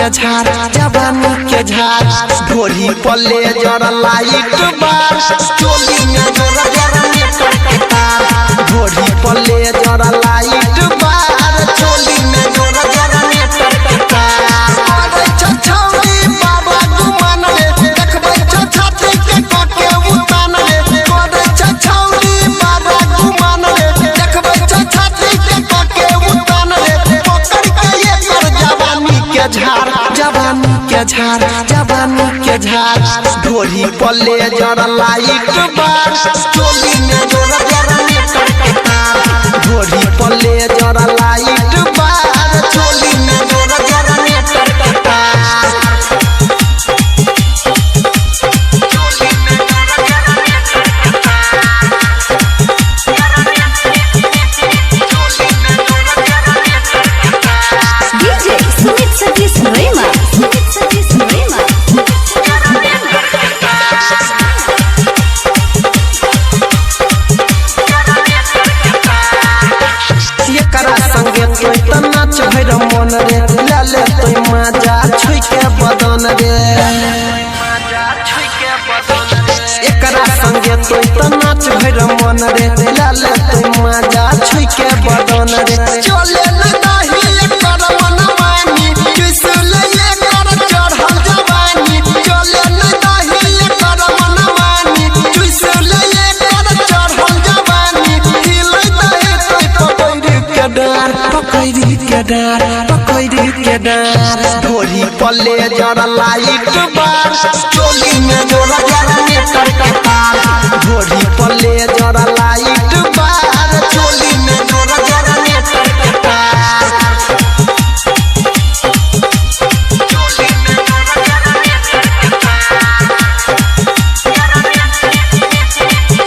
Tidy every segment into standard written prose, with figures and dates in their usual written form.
के झाड़ जवानी के झाड़ ढोरी पले जरा लाइट बार चोली में जोरा जरा मीटर के तार ढोरी पले जरा लाइट बार चोली में जोरा जरा मीटर के तार अरे छछौरी बाबा गुमान रे देखबै छछाती के काके उतान रे अरे छछौरी बाबा गुमान रे देखबै छछाती के काके उतान रे पकड़ के ये कर जवानी के झाड़ ढोरी पले जरा लाइट बार चोली में जोरा जरा मीटर के तार ढोरी पले जरा लाइट बार चोली में जोरा जरा मीटर के तार चोली में जोरा जरा मीटर के तार चोली में जोरा जरा मीटर के तार DJ Sumit Satish Rema तोय त नाच भैर मन रे ले ले तोय मजा छुई के बदन रे एकरा संगे तोय त नाच भैर मन रे ले ले तोय मजा छुई के बदन रे चले न दाही एकर मनमानी किसल एकर चढ़ल जवानी चले न दाही एकर मनमानी किसल एकर चढ़ल जवानी हिलै दहे तोय पकड़ के डार ढोरी पले जरा लाइट बार चोली में जोरा जरा मीटर के तार ढोरी पले जरा लाइट बार चोली में जोरा जरा मीटर के तार चोली में जोरा जरा मीटर के तार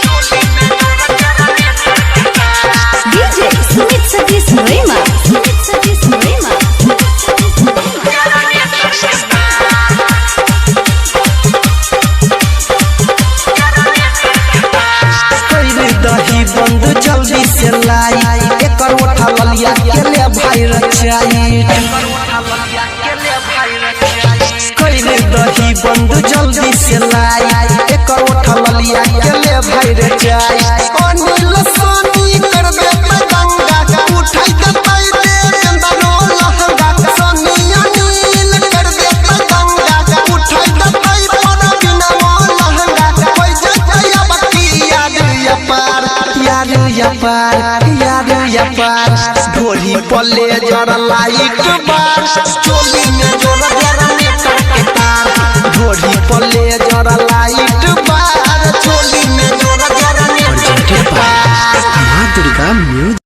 चोली में जोरा जरा मीटर के तार DJ Sumit Satish Rema दही बंद जल्दी से लाई एकर उठा ललिया के ले भाई रचाई कइले दही बंद जल्दी से लाई एकर उठा ललिया के ले भाई रचाई अनिल सोनी कर दे गंगा उठाई दे दे चंदनो लहंगा सोनी अनिल कर दे गंगा उठाई दे पर बिना लहंगा कोई जया बकी याद या पार ढोरी पले जरा लाइट बार चोली